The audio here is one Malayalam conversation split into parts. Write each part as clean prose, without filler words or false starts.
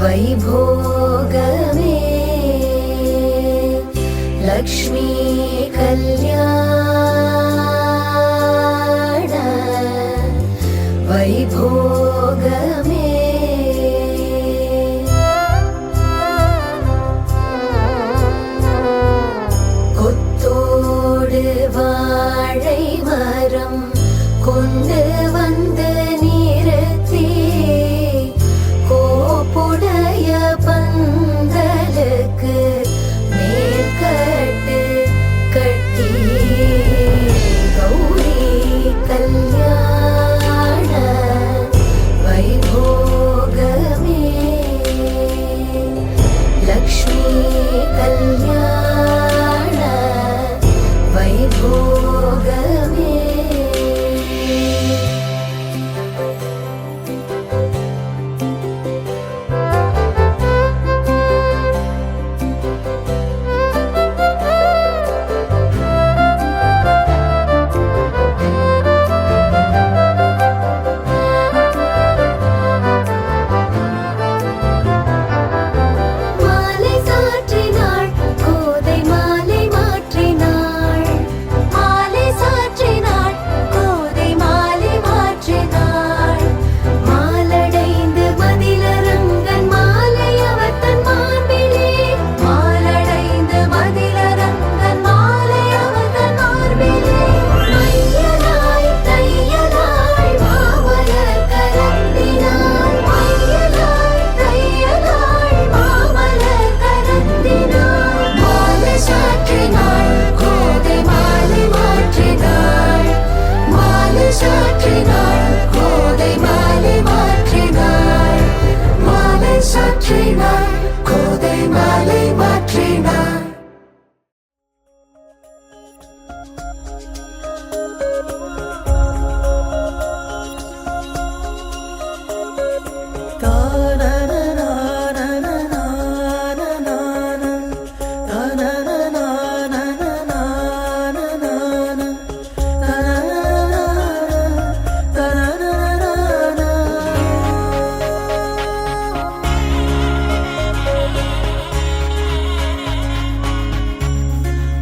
वैभोगमे लक्ष्मी कल्याण वैभोगमे கொத்தோடு வாழை மரம் கொண்டு வந்து நிறுத்தி கோப்புடைய பந்தலுக்கு மேற்கட்டு கட்டி கௌரி கல்யாண வைபோகமே லக்ஷ்மி கல்யாண வைபோகமே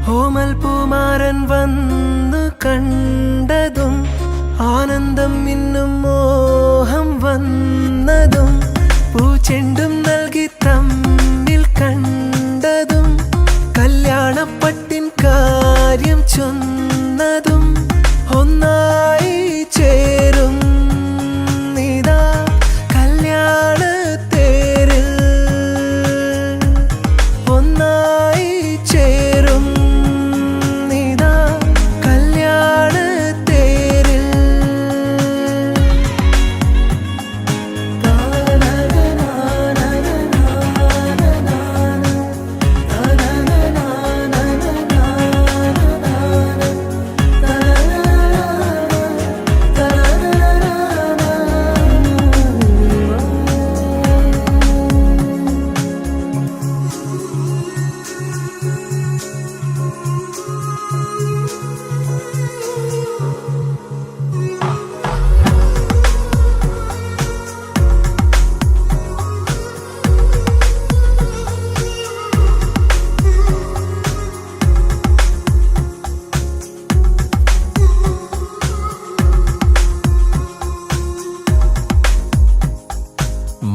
ഓമൽപൂമാരൻ വന്നു കണ്ടതും ആനന്ദം ഇന്നും മോഹം വന്നതും പൂച്ചെണ്ടും നൽകി തമ്മിൽ കണ്ടതും കല്യാണപ്പട്ടിൻ കാര്യം ചൊന്നതും ഒന്നായി ചേരും നിതാ കല്യാണത്തേരിൽ ഒന്നായി ചേരും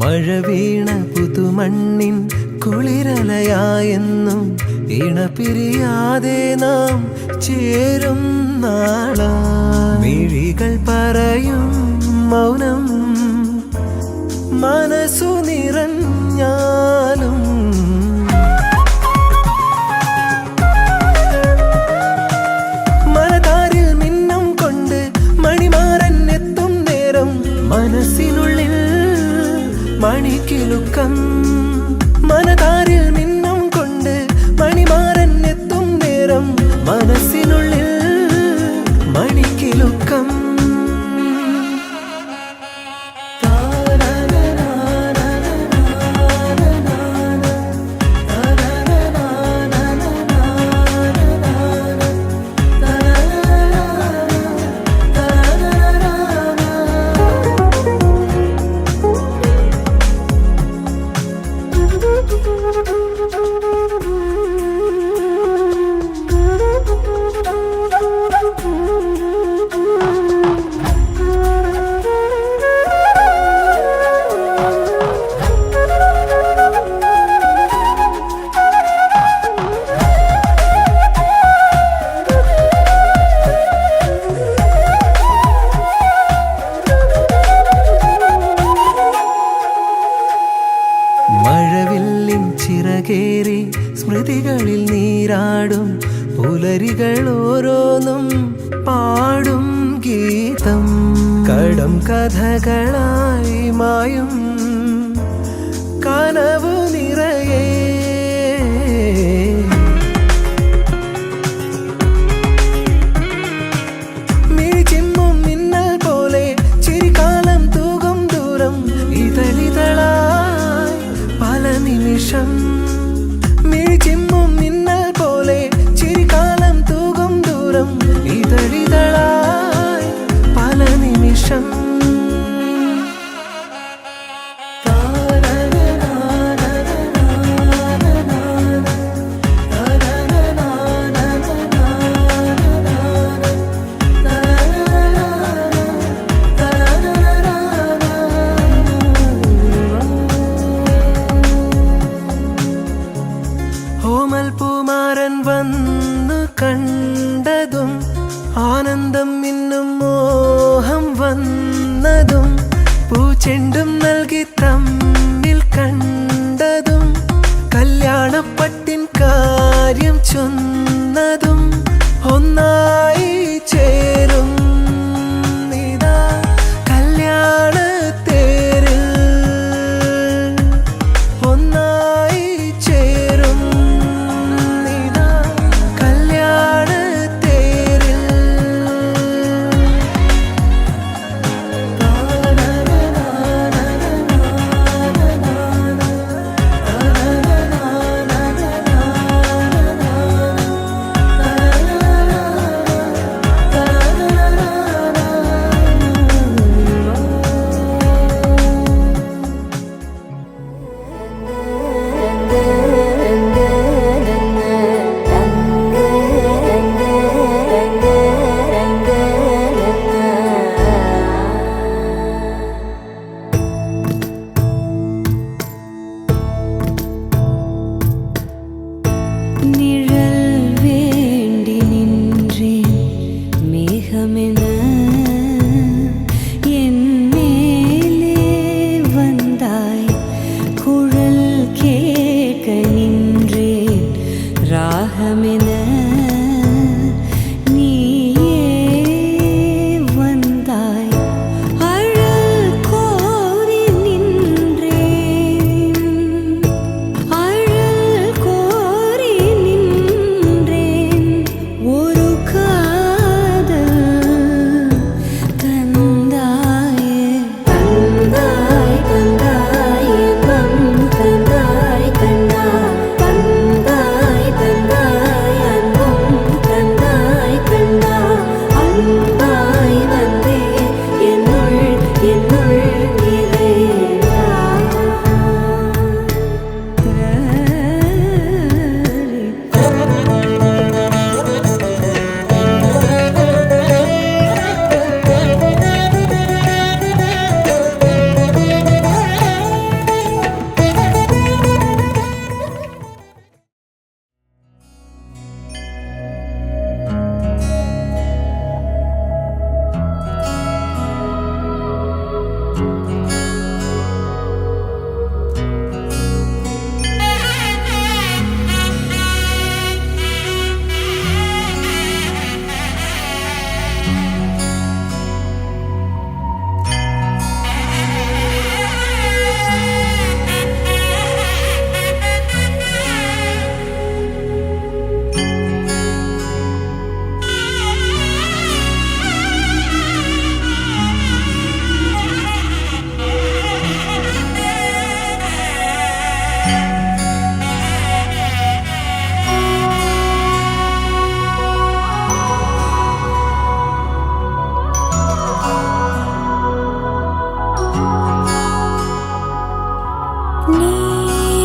മഴ വീണ പുതുമണ്ണിൻ കുളിരലയായെന്നും ഇണപിരിയാതെ നാം ചേരും നാളാ മിഴികൾ പറയും മൗനം മനസ്സു നിറഞ്ഞാലും മനതാരിൽ മിന്നം കൊണ്ട് മണിമാരൻ എത്തും നേരം മനസ്സിനുള്ളിൽ മണിക്കിലുക്കം മനതാരിൽ മിന്നം കൊണ്ട് മണിമാരൻ എത്തും നേരം മനസ്സിനുള്ളിൽ മണിക്കിലുക്കം മഴവില്ലിൻ ചിറകേറി സ്മൃതികളിൽ നീരാടും പുലരികൾ ഓരോന്നും പാടും ഗീതം കടം കഥകളായി മായും കനവു നിറയേ മിഴിച്ചിമ്മും മിന്നൽ പോലെ ചിരികാലം തൂകും ദൂരം ഇതളിതളായി പല നിമിഷം മിഴിച്ചിമ്മും മിന്നൽ പോലെ ചിരികാലം തൂകും ദൂരം ഇതളിതളായി പല നിമിഷം ഓമൽ പൂമാരൻ വന്നു കണ്ടതും ആനന്ദം മിന്നും മോഹം വന്നതും പൂച്ചെണ്ടും നൽകി തമ്മിൽ കണ്ടതും കല്യാണപ്പട്ടിൻ കാര്യം ചൊന്നതും ഒന്നായി ചേരും ഇതാ കല്യാണത്തേരിൽ ഒന്നായി ചേരും ഇതാ കല്യാണത്തേരിൽ நிழல் வேண்டி நின்றேன் மேகமென என் மேலே வந்தாய் குழல் கேட்க நின்றேன் ராகமென நீயே வந்தாய் அழல் கோரி நின்றேன் அழல் கோரி நின்றேன் ஒரு காதல் தந்தாயே தந்தாய் தந்தாய் இன்பம் தந்தாய் கண்ணா தந்தாய் தந்தாய் அன்பும் தந்தாய் கண்ணா அன்பாய் வந்தே என்னுள் நிறைவா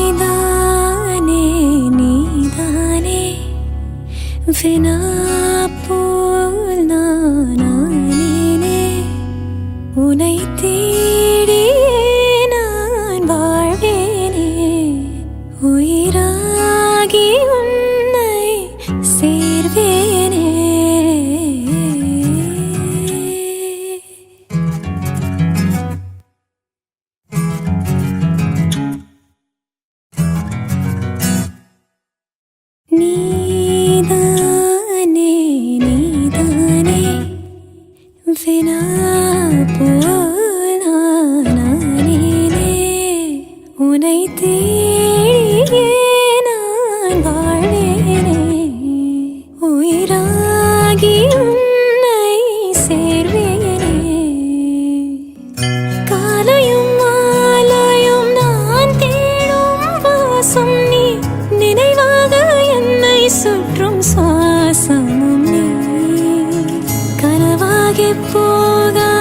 நீதானே நீதானே வினா போல் நானே உனை தேடியே நான் வாழ்வேனே உயிராகி உன்னை சேர்வேனே உனை தேடியே நான் வாழ்வேனே உயிராகி உன்னை சேர்வேனே காலையும் மாலையும் நான் தேடும் வாசம் நீ நினைவாக என்னை சுற்றும் சுவாசமும் நீ கனவாகி போகா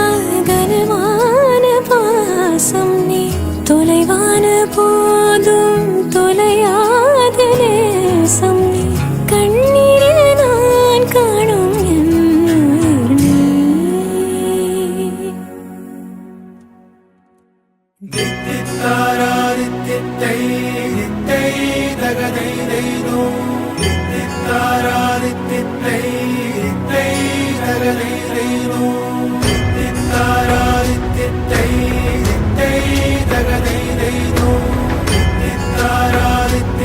கனமான பாசம் நீ தொலைவான போதும் தொலையாத நேசம் நீ கண்ணீரில் நான் காணும் என் உயிர் நீ தாராதித்தை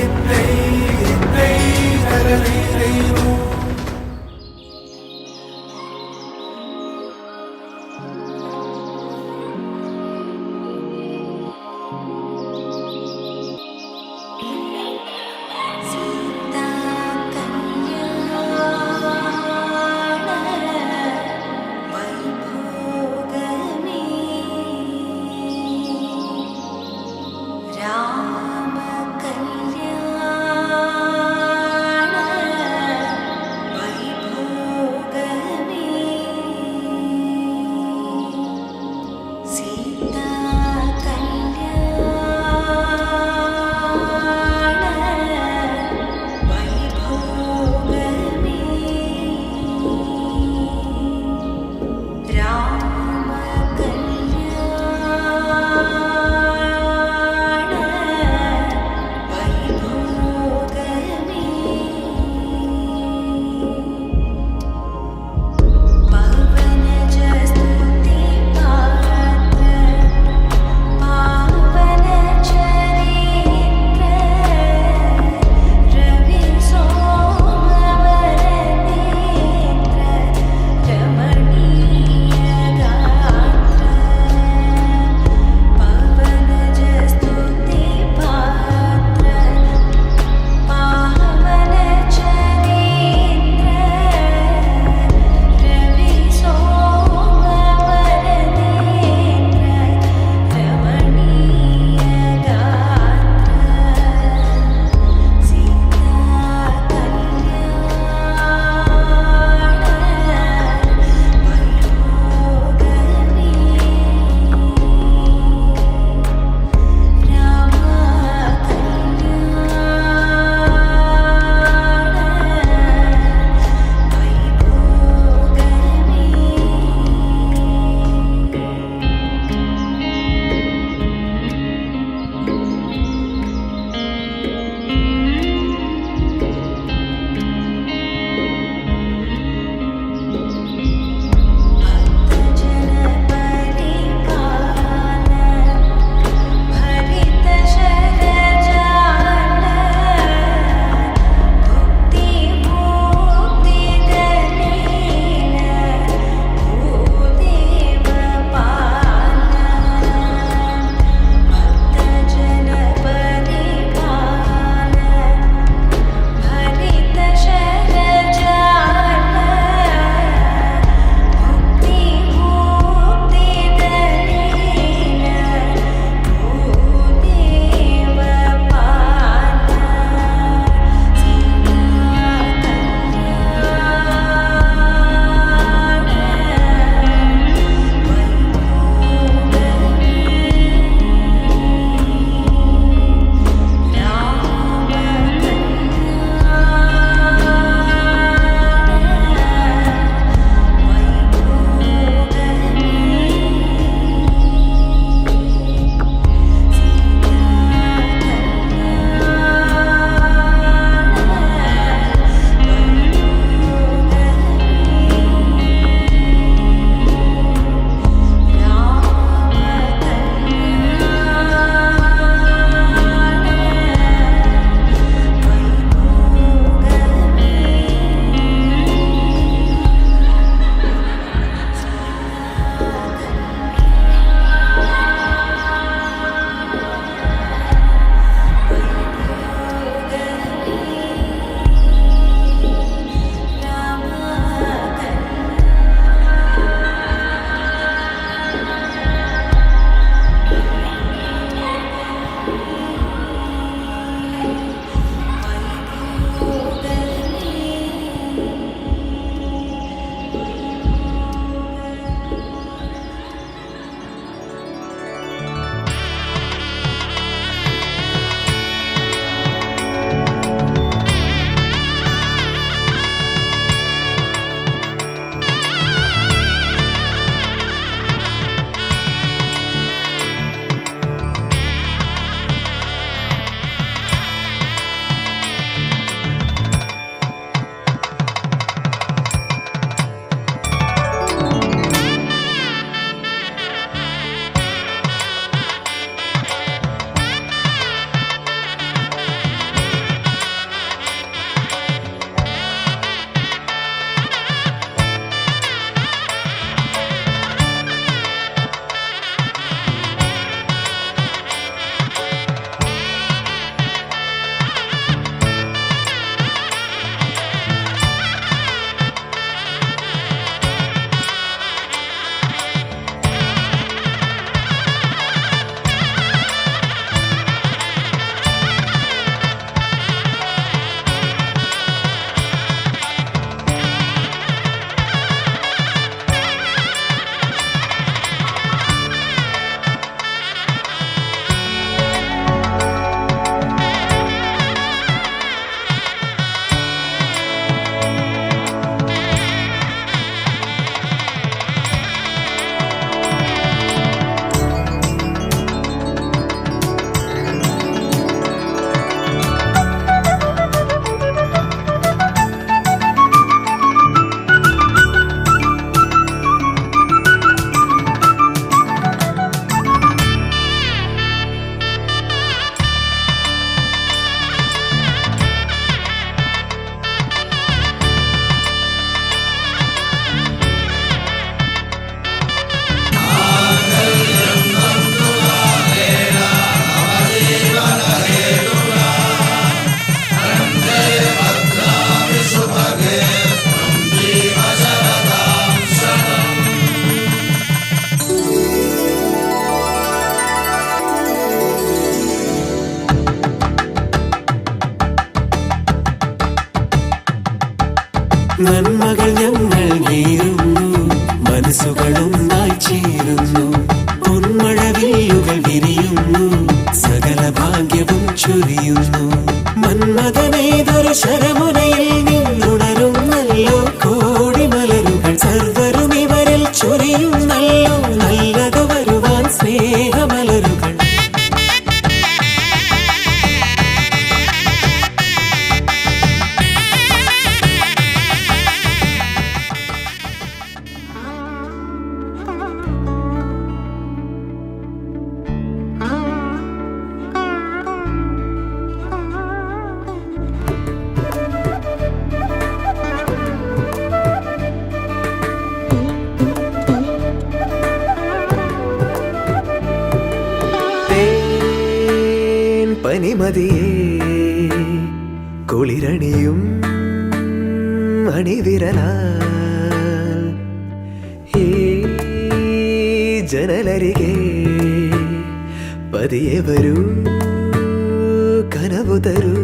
നന്മകൾ ഞങ്ങൾ നേരുന്നു, മനസ്സുകളൊന്നായി ചേരുന്നു, പൊന്മഴവില്ലുകൾ വിരിയുന്നു, സകല ഭാഗ്യവും ചൊരിയുന്നു. മന്മഥനേതൊരു ശരമുനയിൽ നിന്നുണരുന്നല്ലോ കോടി മലരുകൾ, സർവരും ഇവരിൽ ചൊരിയുന്നല്ലോ നല്ലത് വരുവാൻ സ്നേഹമലരുകൾ. പനിമതിയേ കുളിരണിയും അണിവിരലാൽ ഈ ജനലരികെ പതിയെ വരൂ, കനവു തരൂ.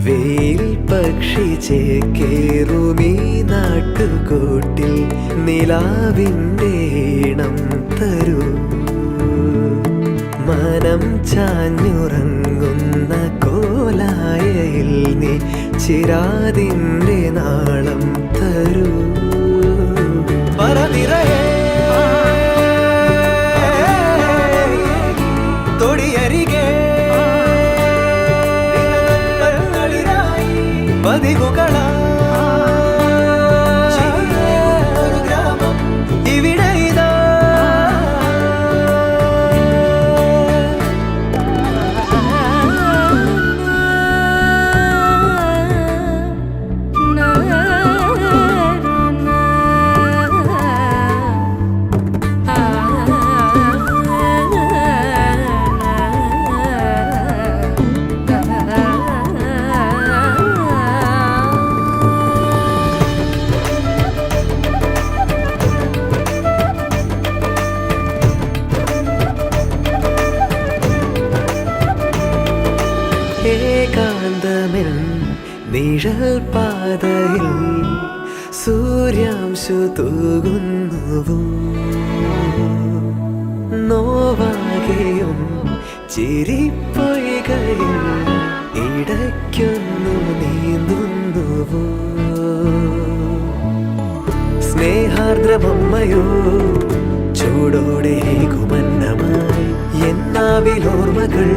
വെയിൽ പക്ഷി ചേക്കേറുമീ നാട്ടുകൂട്ടിൽ നിലാവിൻ്റെ ഈണം തരൂ. മനം ചാഞ്ഞുറങ്ങുന്ന കോലായയിൽ നീ ചിരാതിൻ്റെ നാളം തരൂ. പറനിറയെ തൊടിയരികെ പതിവുകളാ ഏകാന്തമെൻ നിഴൽ പാതയിൽ സൂര്യാംശു തൂകുന്നുവോ, നോവാകെയും ചിരിപ്പൊയ്കയിൽ ഇടയ്ക്കൊന്നു നീന്തുന്നുവോ. സ്നേഹാർദ്രമമ്മയോ ചൂടോടെ കുമന്നമായി എന്നാവിലോർമ്മകൾ,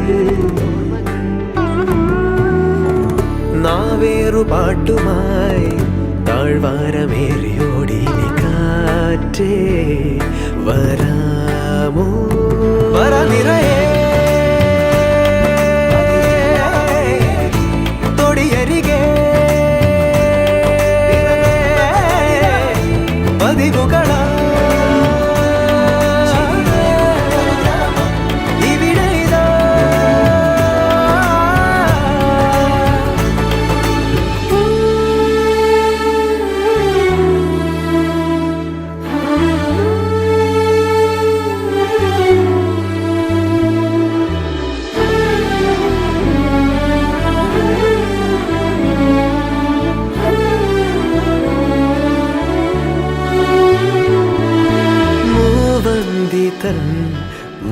നാവേറു പാട്ടുമായി താഴ്വാരമേറിയോടി കാറ്റേ വരാമോ. പറനിറയെ തൊടിയരികെ പതിവുകളാ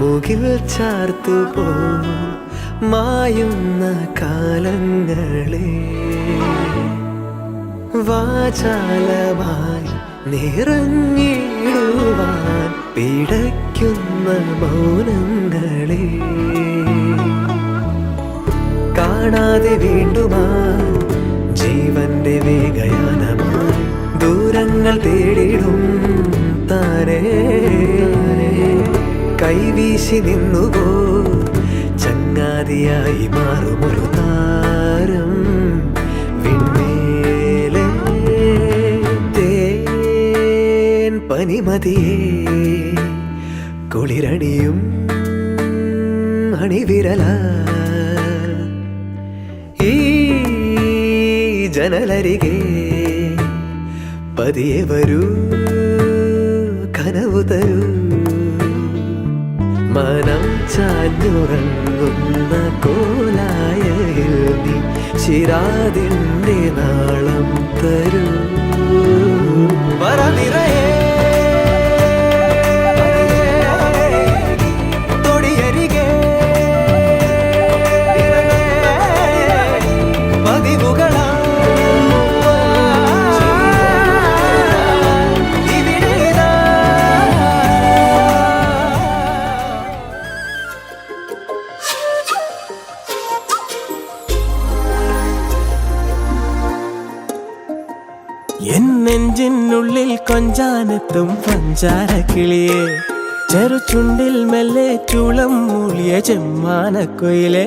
മുകിൽ ചാർത്തുപോ മായുന്ന കാലങ്ങളെ, വാചാലമായി നിറഞ്ഞിടുവാൻ പിടയ്ക്കുന്ന മൗനങ്ങളെ, കാണാതെ വീണ്ടുമാ ജീവന്റെ വേഗയാനമായി ദൂരങ്ങൾ തേടിടും താരേ. കൈവീശി നിന്നുപോ ചങ്ങാതിയായി മാറുമൊരു താരം വിണ്മേലെ. തേൻ പനിമതിയേ കുളിരണിയും അണിവിരലാൽ ഈ ജനലരികെ പതിയെ വരൂ, കനവു തരൂ. മനം ചാഞ്ഞുറങ്ങുന്ന കോലായയിൽ നീ ശിരാതിൻ്റെ നാളം തരൂ പറ നിറയെ തൊടിയരികെ പതിവുകളാ എൻ നെഞ്ചിനുള്ളിൽ കൊഞ്ചാനെത്തും പഞ്ചാര കിളിയെ ചെറുചുണ്ടിൽ മെല്ലെ ചൂളം മൂളിയ ചെമ്മാനക്കൊയിലെ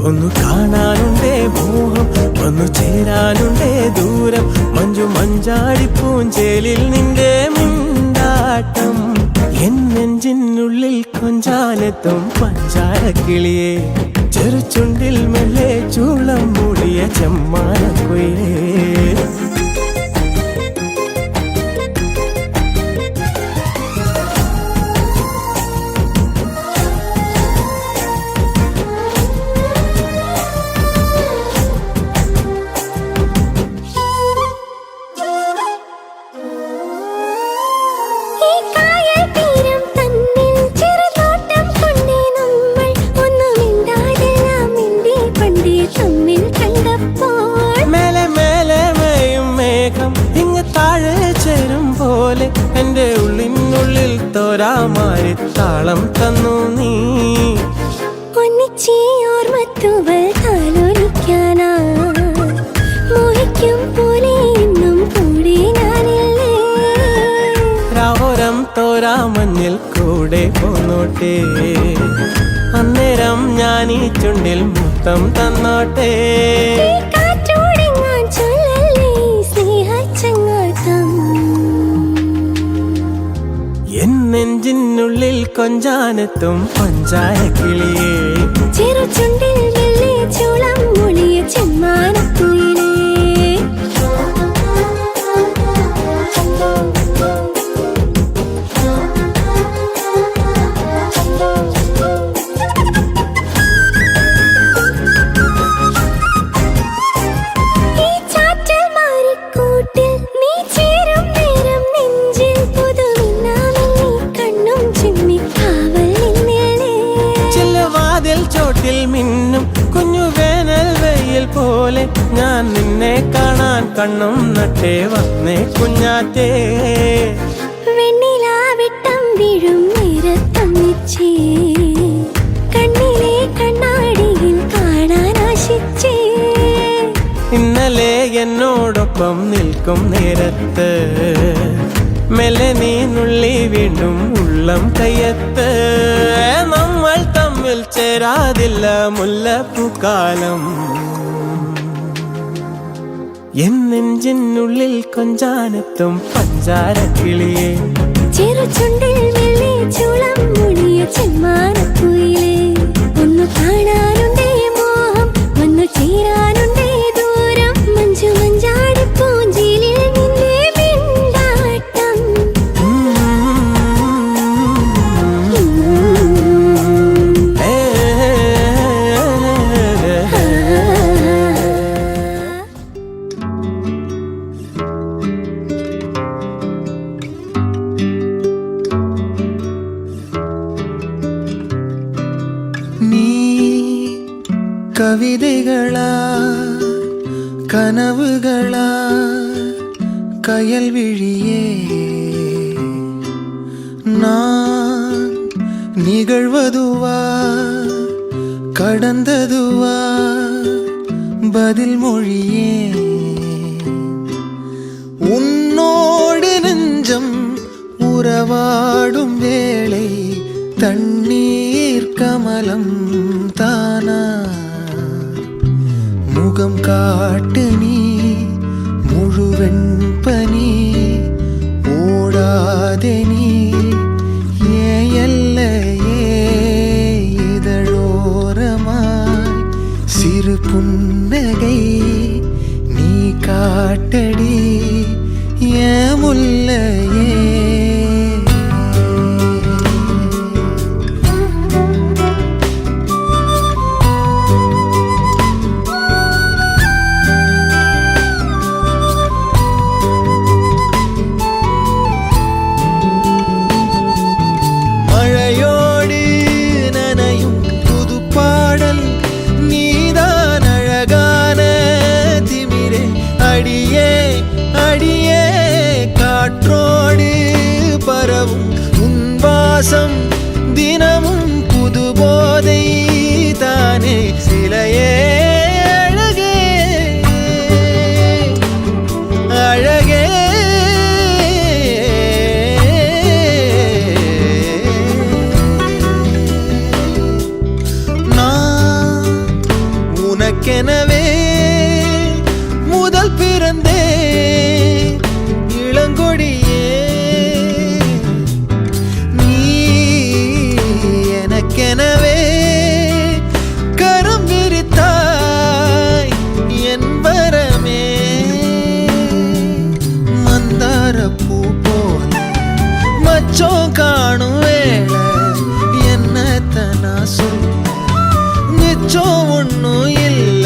ഒന്ന് കാണാനുണ്ടേ മോഹം ഒന്ന് ചേരാനുണ്ടേ ദൂരം മഞ്ജു മഞ്ചാടി പൂഞ്ചേലിൽ നിന്റെ മിണ്ടാട്ടം എൻ നെഞ്ചിനുള്ളിൽ കൊഞ്ചാനെത്തും പഞ്ചാര കിളിയെ ചെറുചുണ്ടിൽ മെല്ലെ ചൂളം മൂളിയ ചെമ്മാനക്കൊയിലെ എന്റെ ഉള്ളിനുള്ളിൽ തോരാമാരി താളം തന്നു നീ ഒന്നിച്ചീ ഓർമ്മത്തുവൽ താലോലിക്കാനാ മോഹിക്കും പോലെ ഇന്നും കൂടെ ഞാനില്ലേ രാവോരം തോരാമഞ്ഞിൽ കൂടെ പോന്നോട്ടെ അന്നേരം ഞാൻ ഈ ചുണ്ടിൽ മുത്തം തന്നോട്ടെ നെഞ്ചിനുള്ളിൽ കൊഞ്ചാനെത്തും പഞ്ചാര കിളിയെ ചെറുചുണ്ടിൽ മെല്ലെ ചൂളം മൂളിയ ചെമ്മാനക്കുയിലേ ചോട്ടിൽ മിന്നും കുഞ്ഞു വേനൽ വെയിൽ പോലെ ഞാൻ നിന്നെ കാണാൻ കണ്ണും നട്ടേ വന്നേ കുഞ്ഞാറ്റേ വെണ്ണിലാവിട്ടം വീഴും നേരത്തന്നിച്ചേ കണ്ണിലെ കണ്ണാടിയിൽ കാണാൻ ആശിച്ചേ ഇന്നലെ എന്നോടൊപ്പം നിൽക്കും നേരത്ത് മെല്ലെ നീ നുള്ളി വീണ്ടും ഉള്ളം കയ്യത്ത് നമ്മൾ തമ്മിൽ ചേരാതില്ല മുല്ലപ്പൂക്കാലം എൻ നെഞ്ചിനുള്ളിൽ കൊഞ്ചാനെത്തും പഞ്ചാര കിളിയെ ചെറുചുണ്ടിൽ മെല്ലെ ചൂളം മൂളിയ ചെമ്മാനക്കുയിലേ ഒന്ന് കാണാനുണ്ടേ മോഹം ഒന്ന് ചേരാനുണ്ടേ ദൂരം മഞ്ജു മഞ്ചാടി പൂഞ്ചിലിൽ നിന്നെ മിണ്ടാട്ടം കവിതകളാ കനവുകളാ കയൽവിഴിയേ நான் நிகழ்வதுவா கடந்ததுவா பதில் மொழியே உன்னோடு நெஞ்சம் உறவாடும் வேளை தண்ணீர் கமலம் தானா முகம் காட்டு நீ முழுவெண் பனி ஓடாதே நீ ஏயல்லையே இதழோரமாய் சிறு புன்னகை நீ காட்டடி ஏன் முல்லையே சுவாசம் தினமும் புது போதை தானே சிலையே அழகே அழகே நான் உனக்கெனவே முதல் பிறந்தே இளங்கொடியே நீ எனக்கெனவே கரம் விரித்தாய் என் வரமே மந்தார பூ போல மச்சம் காணும் வேளை என்னத்தனா சொல்ல மிச்சம் ஒன்னும் இல்ல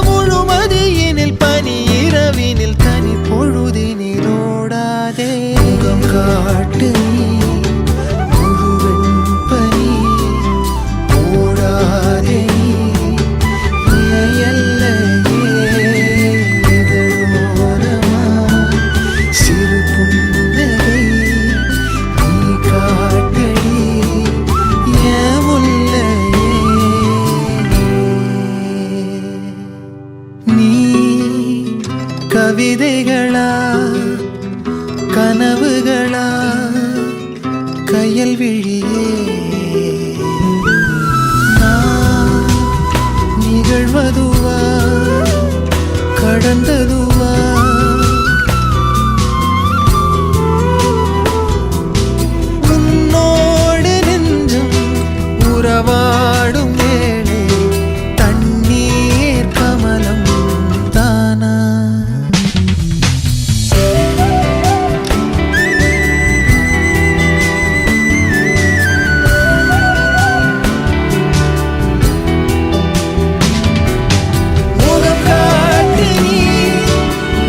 முழுமதியினில் பனி இரவினில் தனி பொழுதினில் ஓடாதே முகம் காட்டு நீ முழுவெண் பனி ஓடாதே நீ எல்லையே இதழோரமா சிறு புன்னகை நீ காட்டடி என் முல்லையே நீ கவிதைகளா கனவுகளா கையல் விழியே நான் நிகழ்வதுவா கடந்ததுவா உன்னோடு நெஞ்சும் உறவாடும் வேளை தண்ணீர் கமலம் தானா முகம் காட்டு நீ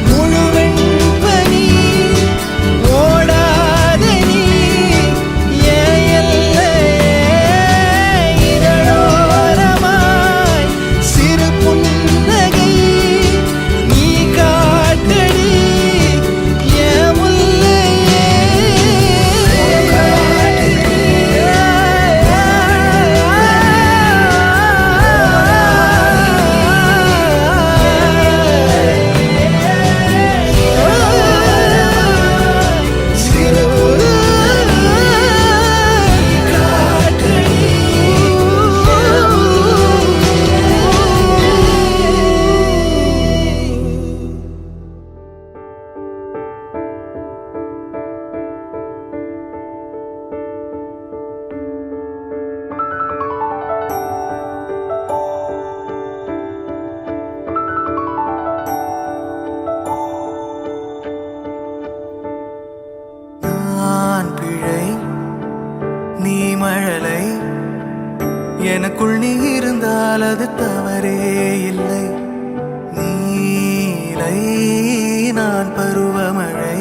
முழுவெண் பனி ஓடாதே நீ என் எல்லையே இதழோரமாய் சிறு புன்னகை நீ காட்டடி என் முல்லையே சிறு நான் பிழை நீ மழலை எனக்குள் நீ இருந்தால் அது தவறே இல்லை நீலை நான் பருவமழை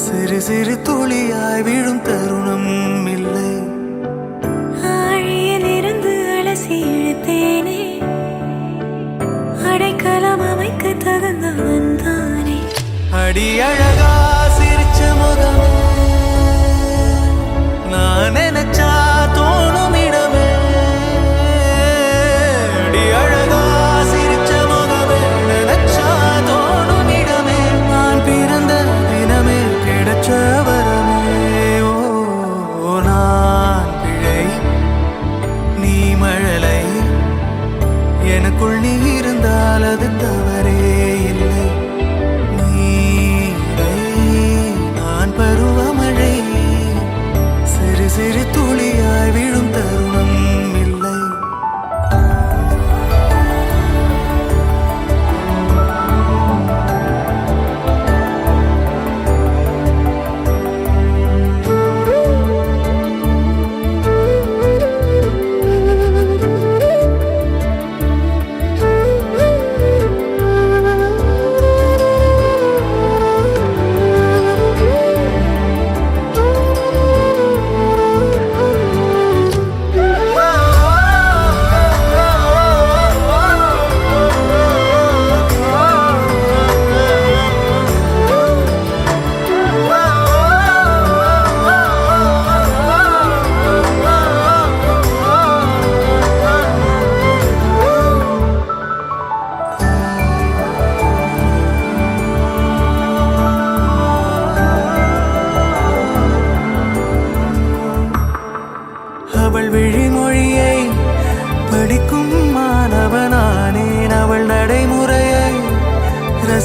சிறு சிறு துளியாய் விழும் தருணம் இல்லை ஆழியிலிருந்து அலசி இழுத்தேனே அடைக்கலம் அமைக்க தகுந்தவன் தானே அடி அழகா சிரிச்ச முகமே நான் நினைச்சா தோணும் இடமே அடி அழகா சிரிச்ச முகமே நினைச்சா தோணும் இடமே நான் பிறந்த தினமே கிடைச்ச வரமே ஓ நான் பிழை நீ மழலை எனக்குள் நீ இருந்தால் அது தவறே இல்லை நீலை நான் பருவமழை சிறு சிறு துளியாய் விழும் தருணம் இல்லை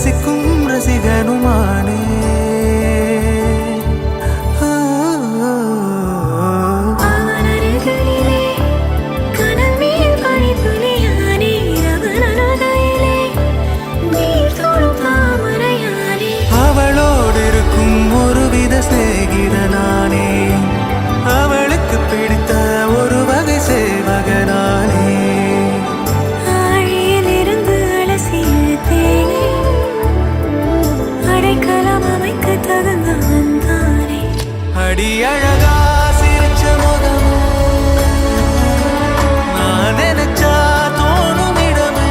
ரசிக்கும் ரசிகனுமானே அவளோடு இருக்கும் ஒருவித சிநேகிதனானே அவளுக்கு பிடித்த ஒரு வகை சேவகனானே ஆழியிலிருந்து அலசி இழுத்தேனே அடைக்கலம் அமைக்க தகுந்தவன் தானே அடி அழகா சிரிச்ச முகமே நான் நினைச்சா தோணும் இடமே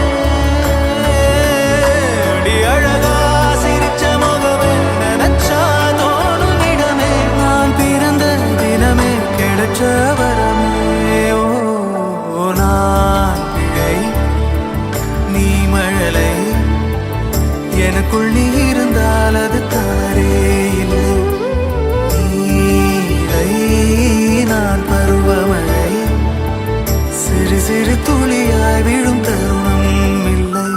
அடி அழகா சிரிச்ச முகமே நினைச்சா தோணும் இடமே நான் பிறந்த தினமே கிடைச்ச வரமே ஓ நான் பிழை நீ மழலை எனக்குள் நீ இருந்தால் அது தவறே இல்லை நீரை நான் பருவமழை சிறு சிறு துளியாய் விழும் தருணம் இல்லை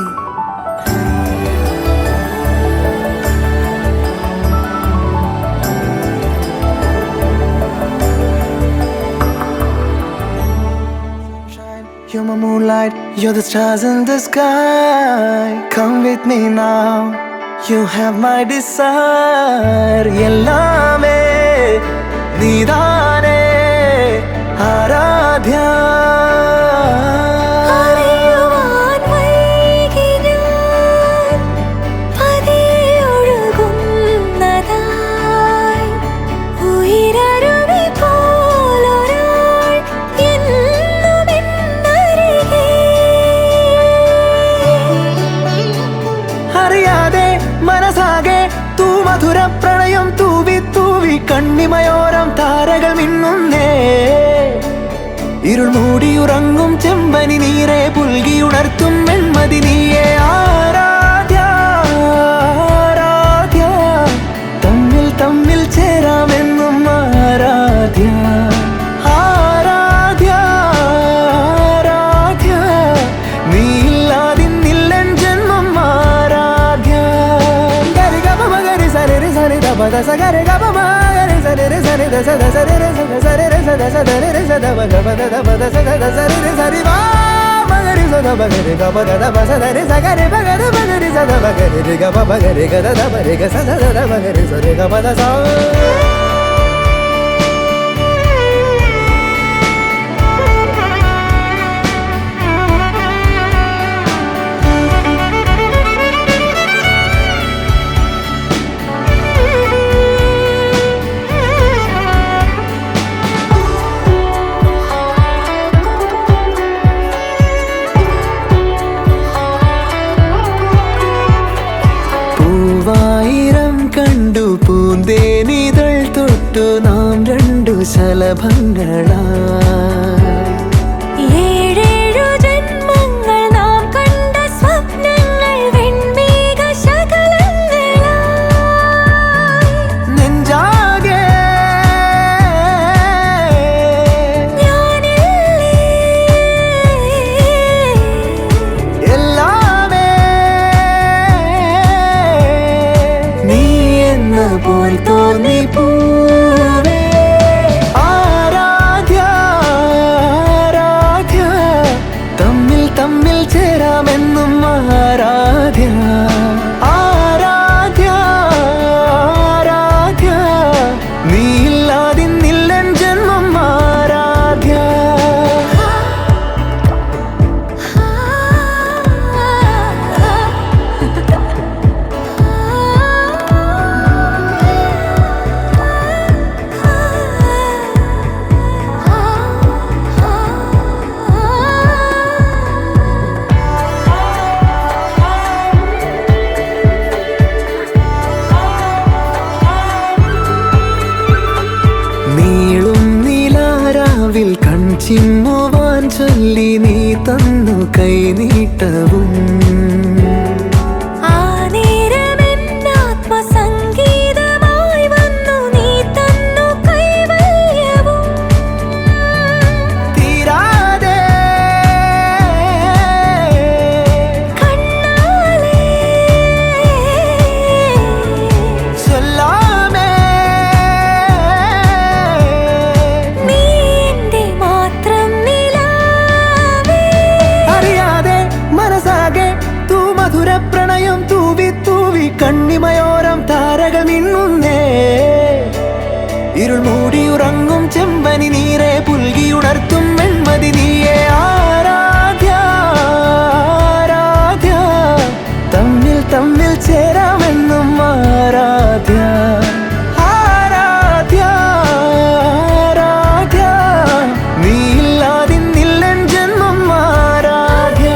You're my moonlight, you're the stars in the sky. Come with me now, you have my desire. Ellame needane Aradhya. അറിയുവാൻ വൈകി ഞാൻ പതിയൊഴുകുന്നതായി ഉയിരരുവി പോലൊരാൾ എന്നും എന്നരികെ അറിയാതെ മനസാകെ തൂ മധുര പ്രണയം തൂവി തൂവി കണ്ണിമയോരം താരകൾ മിന്നുന്നേ ഇരുൾ മൂടിയുറങ്ങും ചെമ്പനി നീരെ പുൽകിയുണർത്തും വെൺമതി നീയെ ആരാധ്യ ആരാധ്യ തമ്മിൽ തമ്മിൽ ചേരാമെന്നും ആരാധ്യ ആരാധ്യ ആരാധ്യ നീയില്ലാതിന്നില്ലൻ ജന്മം ആരാധ്യ ഗരി ഗപ മഗരി സരി രി സരി ദ പദ സ ഗരി ഗപ മഗരി സരി രി സരി ദ സ ദ സരി രി സ ദ സരി രി സ ദ സ ദ രി രി സ ദ പ ദ പ ദ ദ പ ദ സ ദ ദ സരി രി സരി വാ മഗരി സ ദ മഗരി ഗപ ദ ദ പ സ ദ രി സ ഗരി പ ഗ ദ മഗരി സ ദ മഗരി രി ഗപ മഗരി ഗ ദ ദ പ രി ഗ സ ദ ദ ദ മഗരി സ രി ഗ പ ദ സ പൂവായിരം കണ്ടു പൂന്തേനിതൾ തൊട്ടു നാം രണ്ടു ശലഭങ്ങളായി ഏഴേഴു ജന്മങ്ങൾ നാം കണ്ട സ്വപ്നങ്ങൾ വെൺമേഘ ശകലങ്ങളായി നെഞ്ചാകെ ഞാനില്ലേ എല്ലാമേ നീ എന്ന പോൽ തോന്നി പൂവേ ആരാധ്യ ആരാധ്യ തമ്മിൽ തമ്മിൽ ചേരാമെന്നും ആരാധ്യ ആരാധ്യ ആരാധ്യ നീയില്ലാതിന്നില്ലൻ ജന്മം ആരാധ്യ നീളും നീലാരാവിൽ കൺചിമ്മുവാൻ ചൊല്ലി നീ തന്നു കൈനീട്ടവും ആ നേരമെന്നാത്മസംഗീതമായി വന്നു നീ തന്നു കൈവല്യവും തീരാതെ കണ്ണാലേ താരകൾ മിന്നുന്നേ ഇരുൾ മൂടിയുറങ്ങും ചെമ്പനി നീരെ പുൽകിയുണർത്തും വെൺമതി നീയെ ആരാധ്യ ആരാധ്യ തമ്മിൽ തമ്മിൽ ചേരാമെന്നും ആരാധ്യ ആരാധ്യ ആരാധ്യ നീയില്ലാതിന്നില്ലൻ ജന്മം ആരാധ്യ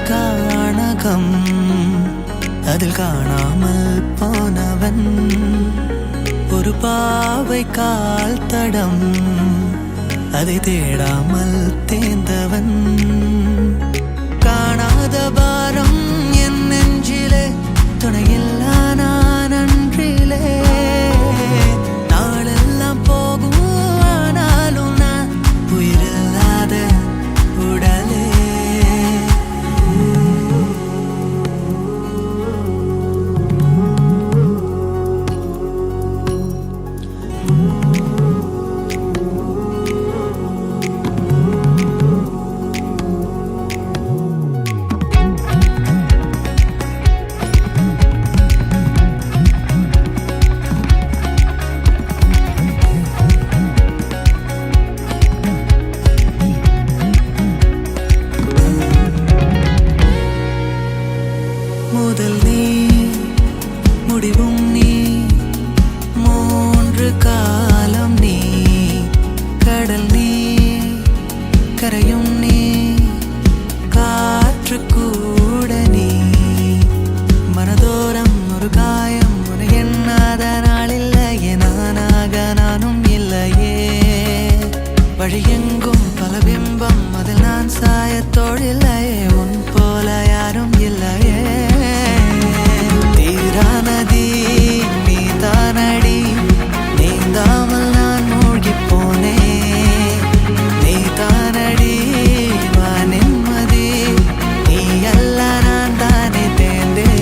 കാണകം അതിൽ കാണാമൽ പോനവൻ ഒരു പാവൈക്കാൽ തടം அதை தேடாமல் தேர்ந்தவன் காணாத பாரம் என் நெஞ்சிலே துணையில்லா நான் அன்றிலே நாளெல்லாம் போகும் ஆனாலும் நான் உயிரில்லாத உடலே முதல் நீ முடிவும் நீ மூன்று காலம் நீ கடல் நீ கரையும் நீ காற்று கூட நீ மனதோரம் ஒரு காயம் உன எண்ணாத நாள் இல்லையே நானாக நானும் இல்லையே வழியெங்கும் பல பிம்பம் அதில் நான் சாயத்தோடில்லையே உன் போல யாரும் இல்லையே நதி நீ தானடி நீந்தாமல் நான் மூழ்கி போனேன் நீ தானடி வா நிம்மதி நீ அல்ல நான் தானே தேர்ந்தேன்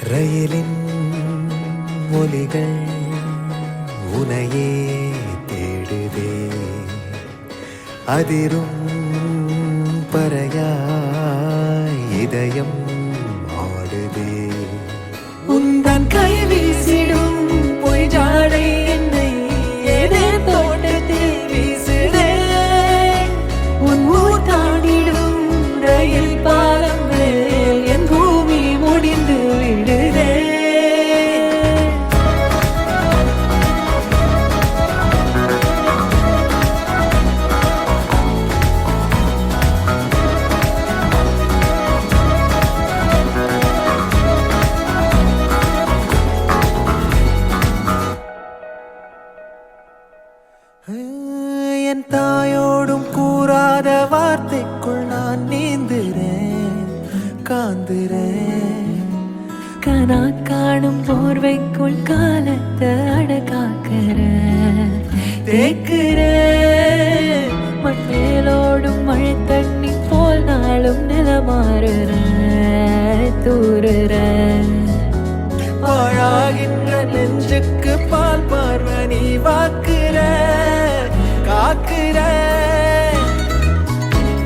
ரயிலின் ஒலிகள் உனையே தேடுதே அதிரும் பறையாய் இதயம் ஆடுதே உந்தன் கை வீசிடும் பொய் ஜாடை என்னை ஏதே தோட்டத்தில் வீசுதே உன் ஊர் தாண்டிடும் ரயில் பாலம் மேல் என் பூமி முடிந்து விடுதே என் தாயோடும் கூறாத வார்த்தைக்குள் நான் நீந்துறேன் காந்துறேன் கனா காணும் போர்வைக்குள் காலத்தை அடக்காக்கிற தேக்குற மண்ணேலோடும் மழை தண்ணி போல் நாளும் நிலமாறுற தூறுற பாழாகின்ற நெஞ்சுக்கு பால் பார்வை நீ வாக்குற காக்குற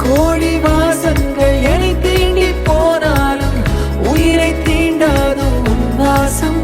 கோடி வாசங்கள் என்னை தீண்டி போனாலும் உயிரை தீண்டாதும் உன் வாசம்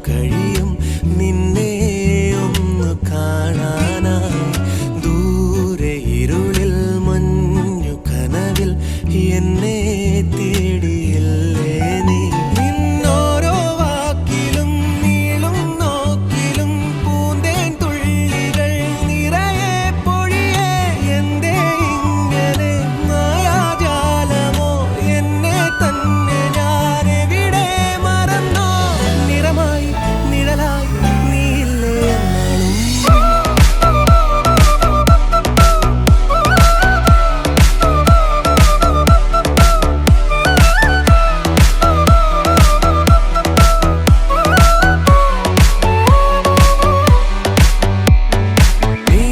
കഴിയും നിന്നെ ഒന്നു കാണാനായി ദൂരെ ഇരുളിൽ മഞ്ഞു കനവിൽ എന്നെ തേടിയില്ലേ നീ നിന്നോരോ വാക്കിലും നീളും നോക്കിലും പൂന്തേൻ തുള്ളികൾ നിറയെ പൊഴിയേ എന്തേ ഇങ്ങനെ മായാജാലമോ എന്നെ തന്നെ ഞാനെവിടെ മറന്നോ നിറമായി നിഴലായി നീയില്ലേ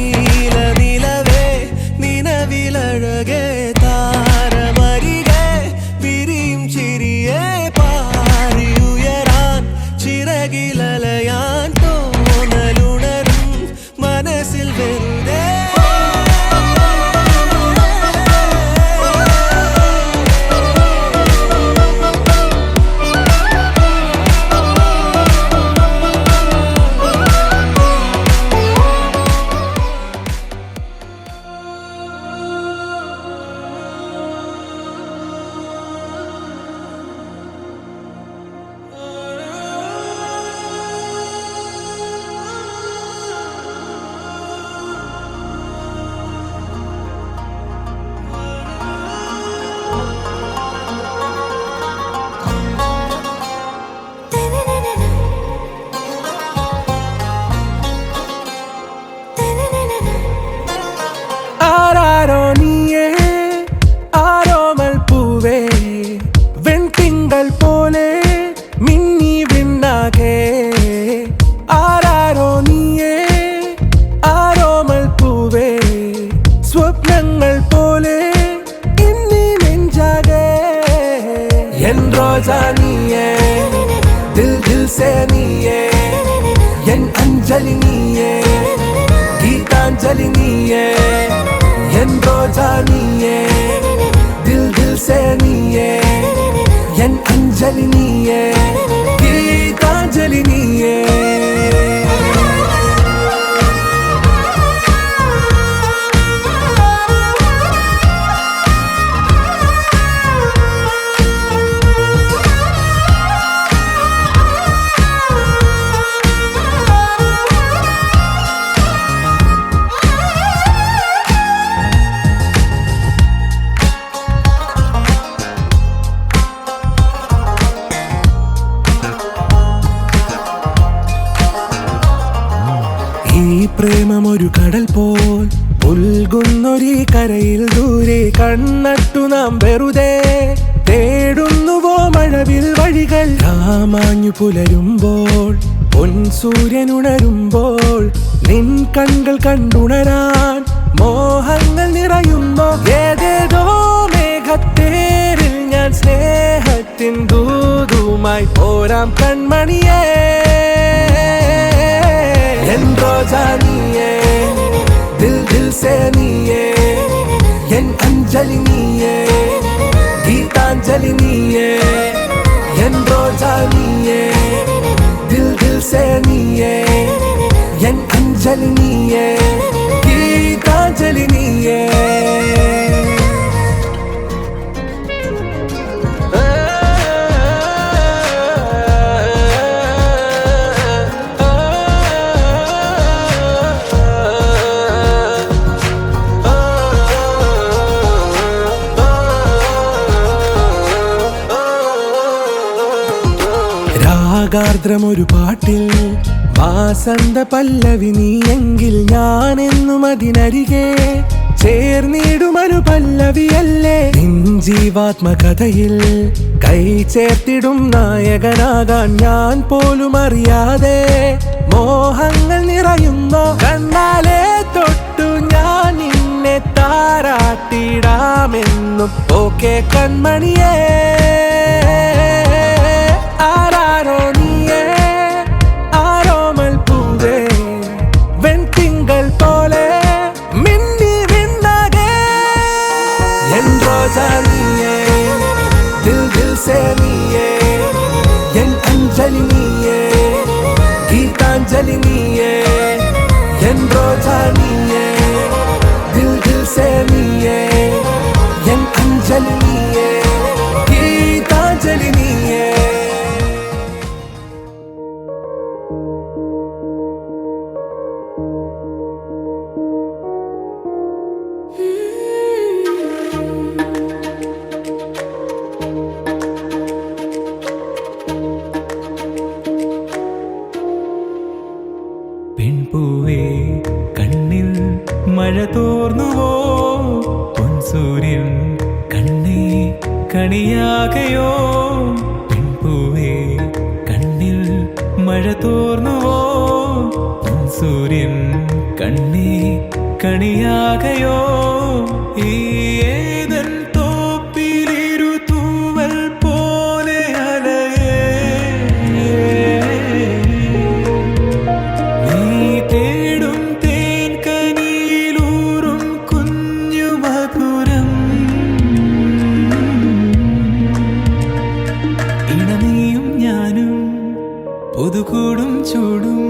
നീലനിലവേ നിലവിലഴകേ താരമരികെ വിരിയും ചിരിയെ പാറിയുയരാൻ ചിറകിലലയാൻ തോന്നലുണരും മനസ്സിൽ വെറുതെ ആരാരോ നീയേ ആരോമൽ പൂവേ വെൺതിങ്കൾ പോലെ മിന്നി വിണ്ണാകെ ആരാരോ നീയേ ആരോമൽ പൂവേ സ്വപ്നങ്ങൾ പോലെ ഇന്നി നെഞ്ചാകെ എൻ റോജാ നീയേ ദിൽ ദിൽ സേ നീയേ എൻ അഞ്ജലി നീയേ ഗീതാഞ്ജലി നീയേ എൻ റോജാ നീയേ ദിൽ ദിൽ സേ നീയേ എൻ അഞ്ജലി നീയേ ഗീതാഞ്ജലി നീയേ ഈ പ്രേമമൊരു കടൽ പോൽ പുൽകുന്നൊരീ കരയിൽ ദൂരെ കണ്ണട്ടു നാം വെറുതെ തേടുന്നുവോ മഴവിൽ വഴികൾ രാമാഞ്ഞു പുലരുമ്പോൾ പൊൻസൂര്യനുണരുമ്പോൾ നിൻ കണ്ണുകൾ കണ്ടുണരാൻ മോഹങ്ങൾ നിറയുന്നു ഏതേതോ മേഘത്തേരിൽ ഞാൻ സ്നേഹത്തിൻ ദൂതുമായി പോരാം കൺമണിയേ എൻ റോജാ നീയേ ദിൽ ദിൽ സേ നീയേ എൻ അഞ്ജലി നീയേ ഗീതാഞ്ജലി നീയേ എൻ റോജാ നീയേ ദിൽ ദിൽ സേ നീയേ എൻ അഞ്ജലി നീയേ ഗീതാഞ്ജലി നീയേ രാഗാർദ്രമൊരു പാട്ടിൽ വാസന്ത പല്ലവി നീയെങ്കിൽ ഞാനെന്നും അതിനരികെ ചേർന്നിടുമനു പല്ലവിയല്ലേ നിൻ ജീവാത്മകഥയിൽ കൈ ചേർത്തിടും നായകനാകാൻ ഞാൻ പോലും അറിയാതെ മോഹങ്ങൾ നിറയുന്നോ കണ്ണാലെ തൊട്ടു ഞാൻ നിന്നെ താരാട്ടിടാമെന്നും ഓക്കെ കൺമണിയേ ആരാരോ നീയേ ആരോമൽ പൂവേ വെൺതിങ്കൾ പോലെ മിന്നി വിണ്ണാകെ എൻ റോജാ നീയേ ദിൽ ദിൽ സേ നീയേ എൻ അഞ്ജലി നീയേ அஞ்சலி நீயே என் ரோஜா நீயே தில் தில் சே நீயே என் அஞ்சலி நீயே கீதாஞ்சலி நீயே പെൺപൂവേ കണ്ണിൽ മഴ തോർന്നുവോ പൊൻസൂര്യൻ കണ്ണേ കണിയാകയോ പെൺപൂവേ കണ്ണിൽ മഴ തോർന്നുവോ പൊൻസൂര്യൻ കണ്ണേ കണിയാകയോ ഈ ഏതൻ തോപ്പിലിരു തൂവൽ പോലെ അലയേ നീ തേടും തേൻ കനിയിലൂറും കുഞ്ഞു മധുരം ഇണനീയും ഞാനും പുതുകൂടും ചൂടും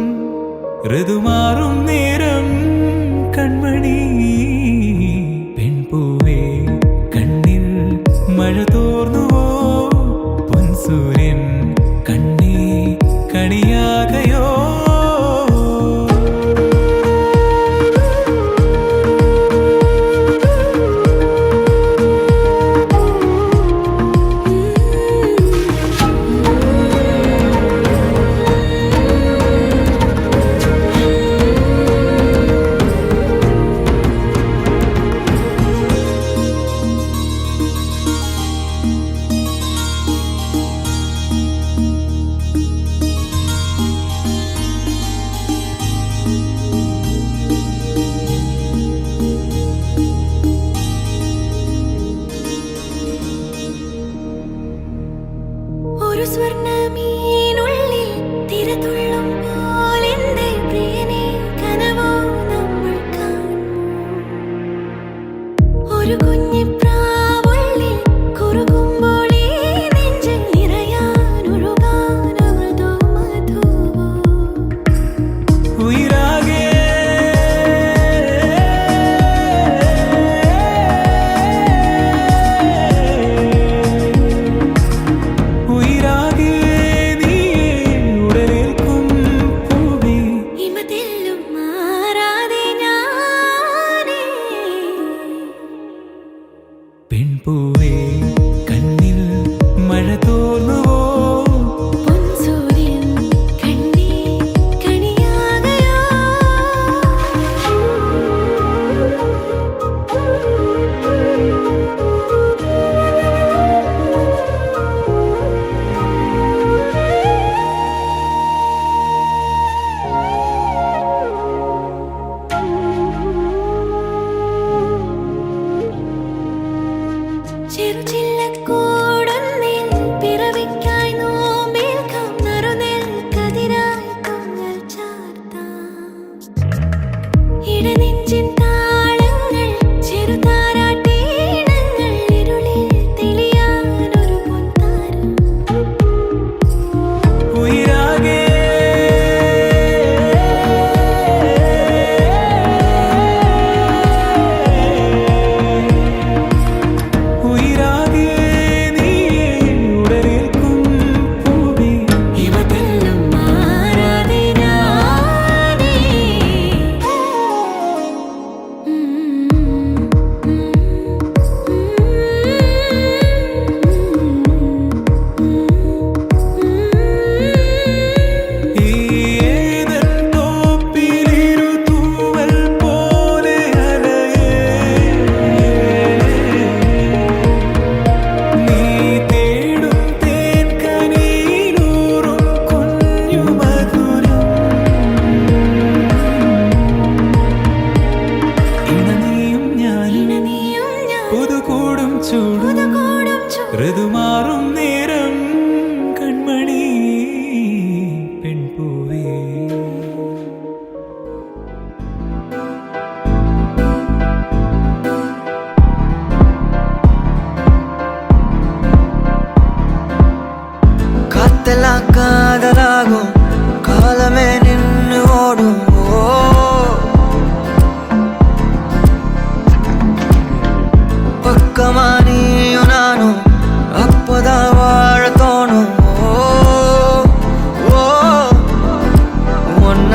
ഋതുമാറും നേരം കൺമണി പെൺപൂവേ കണ്ണിൽ മഴ തോർന്നുവോ പൊൻസൂര്യൻ കണ്ണേ കണിയാകയോ ഒരു സ്വർണ്ണമീനുള്ളിൽ തിരതുള്ളും പോലെന്റെ പ്രിയനെ കനവോ നമ്മൾ കാണും ഒരു കുഞ്ഞിപ്രാവുള്ളിൽ കുറുകുമ്പോൾ ഈ നെഞ്ചിൽ നിറയാൻ ഒഴുകാൻ മൃദു മധുവോ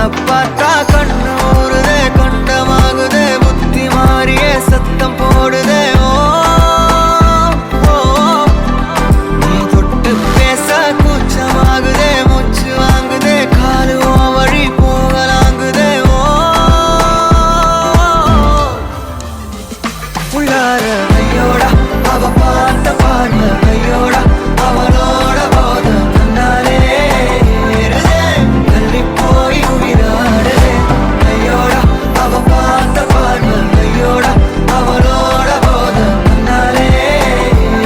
உன்னை பார்த்தா கண்ணு ஊறுதே கண்டமாகுதே புத்தி மாறியே சத்தம் போடுதே ஓ ஓ, நீ தொட்டு பேச கூச்சமாகுதே மூச்சு வாங்குதே காலு உன் வழி போகலாங்குதே ஓ உள்ளார ஐயோடா அவ பார்த்த பார்வை ஐயோடா அவளோட போத கண்ணாலே ஏறுதே தள்ளி போய் உயிராடுதே ஐயோடா அவ பார்த்த பார்வை ஐயோடா அவளோட போத கண்ணாலே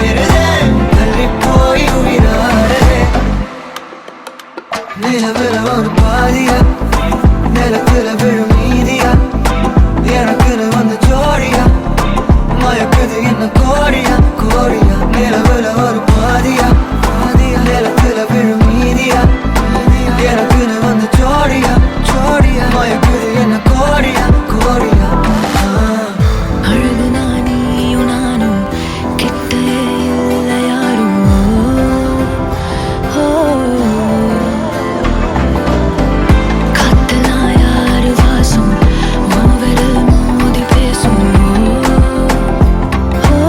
ஏறுதே தள்ளி போய் உயிராடுதே நிலவுல ஒரு பாதியா நிலத்துல விழும் நீதியா எனக்குன்னு வந்து ஜோடியா மயக்குது என்ன கோடியா கோடியா நிலவுல ஒரு பாதியா பாதியா நிலத்துல விழும் மீதியா எனக்குன்னு வந்து ஜோடியா ஜோடியா மயக்குது என்ன கோடியா கோடியா அழகு நானியும் நானும் கிட்டே இல்லை யாரும் ஓ, காத்தெல்லாம் யாரு வாசம் உன் விரல் மோதி பேசும் ஓ,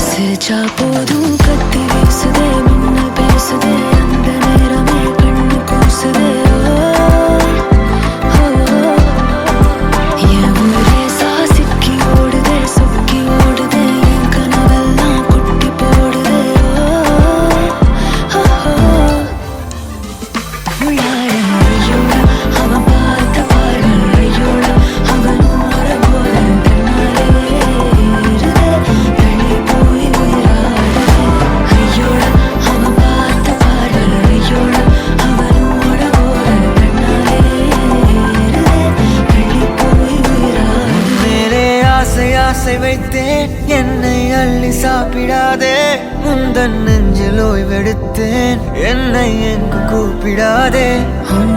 சிரிச்சா போதும் கத்தி வீசுதே மின்னல் பேசுதே அந்த நேரமே கண்ணு கூசுதே ஓ, என் ஊரே சாசிக்கி ஓடுதே சொக்கி ஓடுதே என் கனவெல்லாம் குட்டி போடுதே ஓ, உள்ளார ஐயோடா அவன் பார்த்த பார்வை ஐயோடா அவன் ஊற போல கண்ணாலே ஏறுதே தள்ளி போய் உயிராடுதே ஐயோடா அவன் பார்த்த பார்வை ஐயோடா அவன் ஊற போல கண்ணாலே ஏறுதே தள்ளி போய் உயிராடுதே மேலே ஆசை ஆசை வைத்தேன் என்னை அள்ளி சாப்பிடாதே முந்தன் நெஞ்சில் ஓய்வெடுத்தேன் என்னை எங்கு கூப்பிடாதே உன்